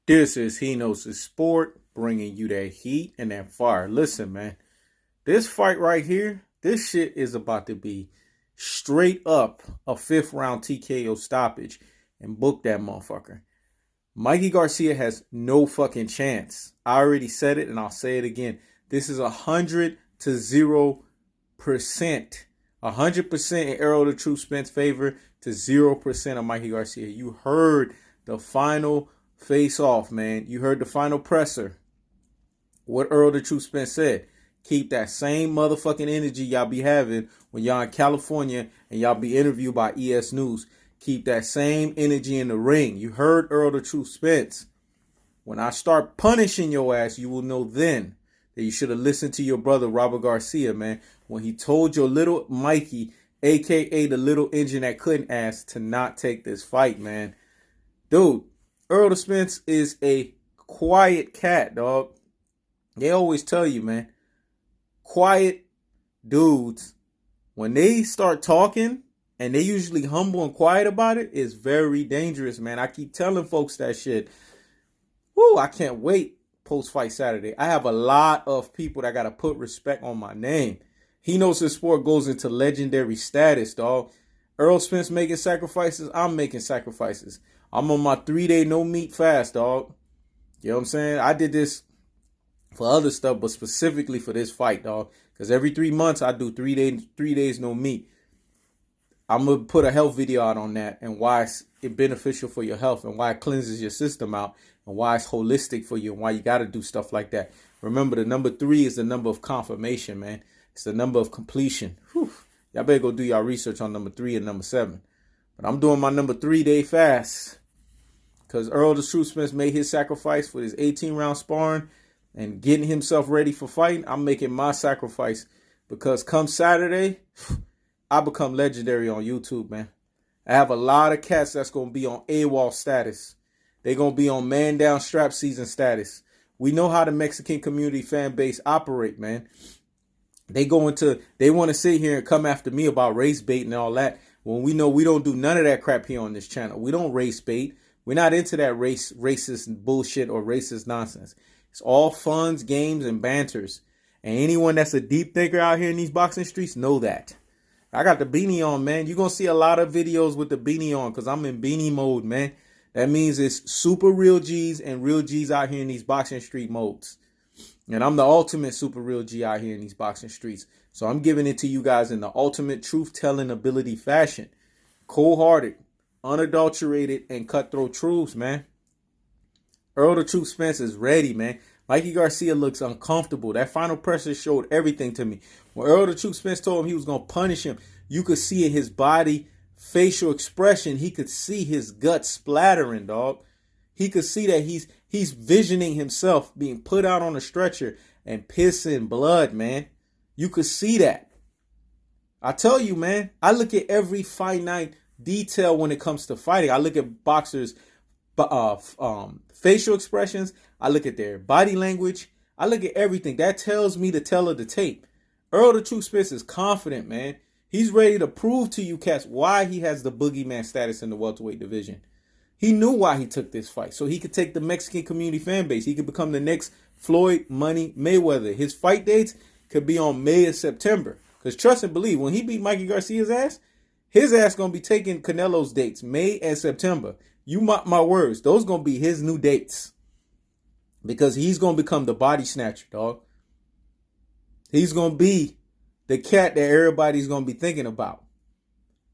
This is He Knows His Sport, bringing you that heat and that fire. Listen, man, this fight right here, this shit is about to be straight up a 5th round TKO stoppage, and book that motherfucker. Mikey Garcia has no fucking chance. I already said it and I'll say it again. This is 100 to 0%. 100% in Errol the True Spence favor to 0% of Mikey Garcia. You heard the final face off, man. You heard the final presser. What Errol the True Spence said. Keep that same motherfucking energy y'all be having when y'all in California and y'all be interviewed by ES News. Keep that same energy in the ring. You heard Errol the True Spence. When I start punishing your ass, you will know then that you should have listened to your brother Robert Garcia, man, when he told your little Mikey, a.k.a. the little engine that couldn't ask, to not take this fight, man. Dude, Errol the Spence is a quiet cat, dog. They always tell you, man, quiet dudes, when they start talking, and they usually humble and quiet about it, is very dangerous, man. I keep telling folks that shit. Woo, I can't wait post-fight Saturday. I have a lot of people that got to put respect on my name. He Knows His Sport goes into legendary status, dog. Errol Spence making sacrifices. I'm making sacrifices. I'm on my 3-day no-meat fast, dog. You know what I'm saying? I did this for other stuff, but specifically for this fight, dog. Because every 3 months, I do 3 days no meat. I'm going to put a health video out on that and why it's beneficial for your health and why it cleanses your system out and why it's holistic for you and why you got to do stuff like that. Remember, the number 3 is the number of confirmation, man. It's the number of completion. Whew. Y'all better go do y'all research on number 3 and number 7. But I'm doing my number 3-day fast because Errol the True Spence made his sacrifice for his 18-round sparring and getting himself ready for fighting. I'm making my sacrifice because come Saturday, I become legendary on YouTube, man. I have a lot of cats that's going to be on AWOL status. They're going to be on man down strap season status. We know how the Mexican community fan base operate, man. They want to sit here and come after me about race bait and all that. When we know we don't do none of that crap here on this channel. We don't race bait. We're not into that racist bullshit or racist nonsense. It's all funs, games, and banters. And anyone that's a deep thinker out here in these boxing streets know that. I got the beanie on, man. You're going to see a lot of videos with the beanie on because I'm in beanie mode, man. That means it's super real G's and real G's out here in these boxing street modes. And I'm the ultimate super real G out here in these boxing streets. So I'm giving it to you guys in the ultimate truth-telling ability fashion. Cold-hearted, unadulterated, and cutthroat truths, man. Errol the True Spence is ready, man. Mikey Garcia looks uncomfortable. That final pressure showed everything to me. When Errol the True Spence told him he was going to punish him, you could see in his body, facial expression, he could see his gut splattering, dog. He could see that he's visioning himself being put out on a stretcher and pissing blood, man. You could see that. I tell you, man, I look at every fight night detail when it comes to fighting. I look at boxers' facial expressions. I look at their body language. I look at everything. That tells me the tell of the tape. Errol the True Spence is confident, man. He's ready to prove to you cats why he has the boogeyman status in the welterweight division. He knew why he took this fight, so he could take the Mexican community fan base. He could become the next Floyd Money Mayweather. His fight dates could be on May and September. Because trust and believe, when he beat Mikey Garcia's ass, his ass going to be taking Canelo's dates, May and September. You mark my words, those going to be his new dates. Because he's going to become the body snatcher, dog. He's going to be the cat that everybody's going to be thinking about.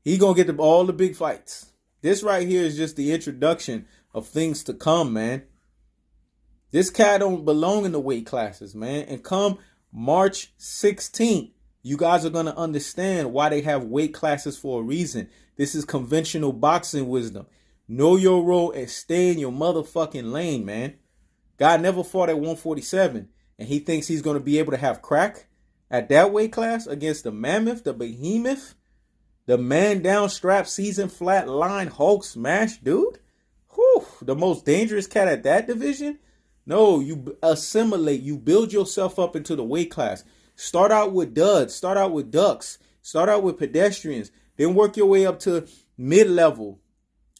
He's going to get all the big fights. This right here is just the introduction of things to come, man. This cat don't belong in the weight classes, man. And come March 16th, you guys are going to understand why they have weight classes for a reason. This is conventional boxing wisdom. Know your role and stay in your motherfucking lane, man. God never fought at 147, and he thinks he's going to be able to have crack at that weight class against the mammoth, the behemoth, the man down strap season flatline Hulk smash, dude. Whew, the most dangerous cat at that division. No, you assimilate. You build yourself up into the weight class. Start out with duds. Start out with ducks. Start out with pedestrians. Then work your way up to mid-level.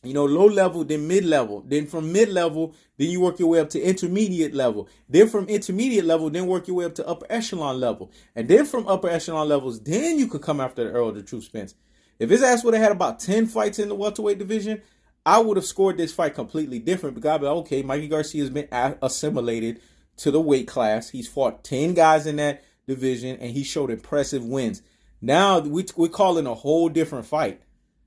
Low level, then mid level. Then from mid level, then you work your way up to intermediate level. Then from intermediate level, then work your way up to upper echelon level. And then from upper echelon levels, then you could come after the Errol the True Spence. If his ass would have had about 10 fights in the welterweight division, I would have scored this fight completely different, because I'd be like, okay, Mikey Garcia has been assimilated to the weight class. He's fought 10 guys in that division, and he showed impressive wins. Now we're calling a whole different fight.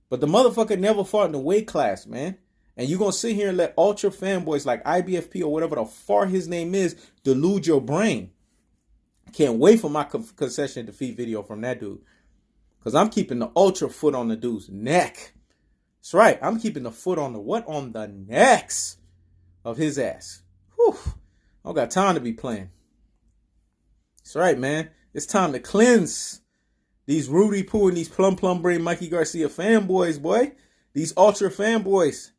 But the motherfucker never fought in the weight class, man. And you're going to sit here and let ultra fanboys like IBFP or whatever the far his name is delude your brain. Can't wait for my concession defeat video from that dude. Because I'm keeping the ultra foot on the dude's neck. That's right. I'm keeping the foot on the what? On the necks of his ass. Whew. I don't got time to be playing. That's right, man. It's time to cleanse these Rudy Poo and these plum brain Mikey Garcia fanboys, boy. These ultra fanboys.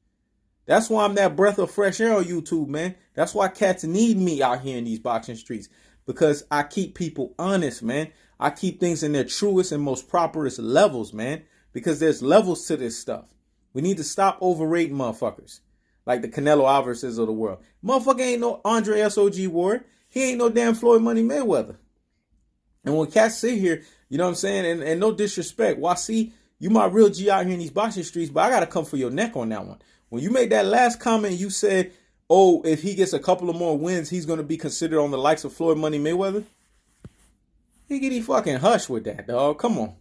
That's why I'm that breath of fresh air on YouTube, man. That's why cats need me out here in these boxing streets. Because I keep people honest, man. I keep things in their truest and most properest levels, man. Because there's levels to this stuff. We need to stop overrating motherfuckers. Like the Canelo Alvarez's of the world. Motherfucker ain't no Andre S.O.G. Ward. He ain't no damn Floyd Money Mayweather. And when cats sit here, you know what I'm saying? And no disrespect. Well, see, you my real G out here in these boxing streets, but I got to come for your neck on that one. When you made that last comment, you said, oh, if he gets a couple of more wins, he's going to be considered on the likes of Floyd Money Mayweather. He fucking hush with that, dog. Come on.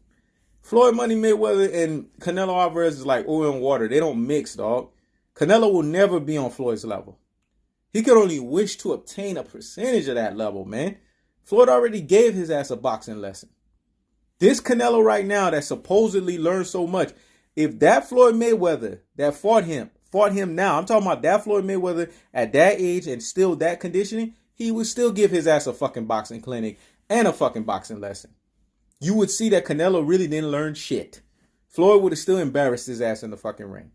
Floyd Money Mayweather and Canelo Alvarez is like oil and water. They don't mix, dog. Canelo will never be on Floyd's level. He could only wish to obtain a percentage of that level, man. Floyd already gave his ass a boxing lesson. This Canelo right now that supposedly learned so much, if that Floyd Mayweather that fought him now, I'm talking about that Floyd Mayweather at that age and still that conditioning, he would still give his ass a fucking boxing clinic and a fucking boxing lesson. You would see that Canelo really didn't learn shit. Floyd would have still embarrassed his ass in the fucking ring.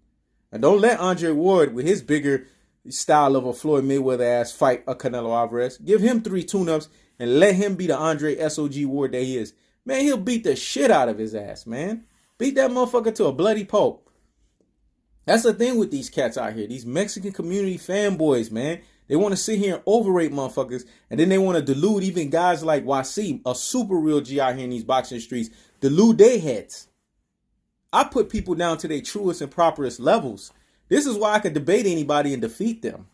And don't let Andre Ward, with his bigger style of a Floyd Mayweather ass, fight a Canelo Alvarez. Give him 3 tune-ups and let him be the Andre S.O.G. Ward that he is. Man, he'll beat the shit out of his ass, man. Beat that motherfucker to a bloody pulp. That's the thing with these cats out here. These Mexican community fanboys, man. They want to sit here and overrate motherfuckers. And then they want to delude even guys like Wasim, a super real G out here in these boxing streets. Delude their heads. I put people down to their truest and properest levels. This is why I could debate anybody and defeat them.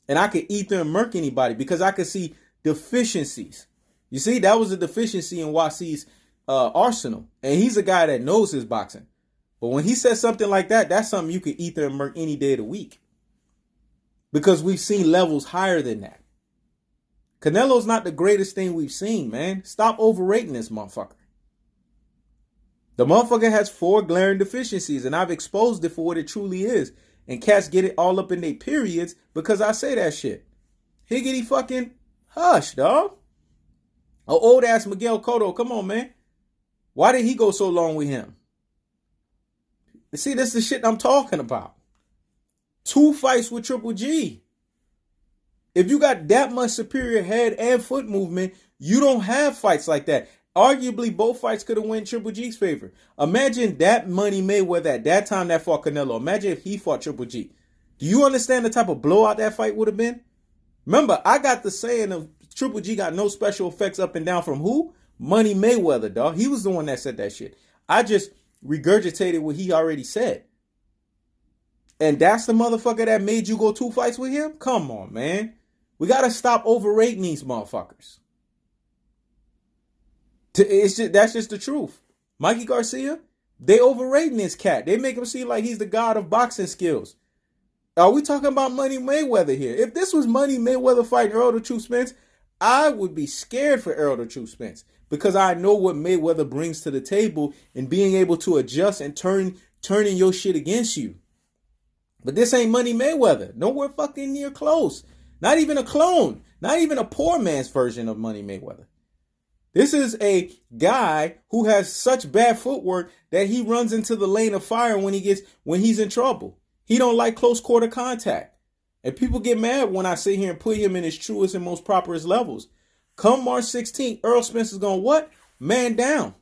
And I could ether and murk anybody because I could see deficiencies. You see, that was a deficiency in Wasim's arsenal. And he's a guy that knows his boxing. But when he says something like that, that's something you could ether and murk any day of the week. Because we've seen levels higher than that. Canelo's not the greatest thing we've seen, man. Stop overrating this motherfucker. The motherfucker has 4 glaring deficiencies, and I've exposed it for what it truly is. And cats get it all up in their periods because I say that shit. Higgity fucking hush, dog. A old ass Miguel Cotto, come on, man. Why did he go so long with him? You see, this is the shit I'm talking about. 2 fights with Triple G. If you got that much superior head and foot movement, you don't have fights like that. Arguably, both fights could have went Triple G's favor. Imagine that Money Mayweather at that time that fought Canelo. Imagine if he fought Triple G. Do you understand the type of blowout that fight would have been? Remember, I got the saying of Triple G got no special effects up and down from who? Money Mayweather, dog. He was the one that said that shit. I just regurgitated what he already said. And that's the motherfucker that made you go 2 fights with him? Come on, man. We got to stop overrating these motherfuckers. That's just the truth. Mikey Garcia, they overrating this cat. They make him seem like he's the god of boxing skills. Are we talking about Money Mayweather here? If this was Money Mayweather fighting Errol the True Spence, I would be scared for Errol the True Spence because I know what Mayweather brings to the table in being able to adjust and turning your shit against you. But this ain't Money Mayweather. Nowhere fucking near close. Not even a clone. Not even a poor man's version of Money Mayweather. This is a guy who has such bad footwork that he runs into the lane of fire when he's in trouble. He don't like close quarter contact. And people get mad when I sit here and put him in his truest and most properest levels. Come March 16th, Errol Spence is going what? Man down.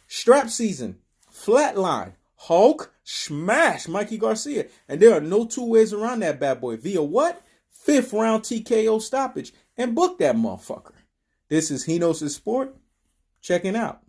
Strap season. Flatline. Hulk. smash Mikey Garcia. And there are no two ways around that bad boy. Via what? 5th round TKO stoppage. And book that motherfucker. This is Hino's Sport. Checking out.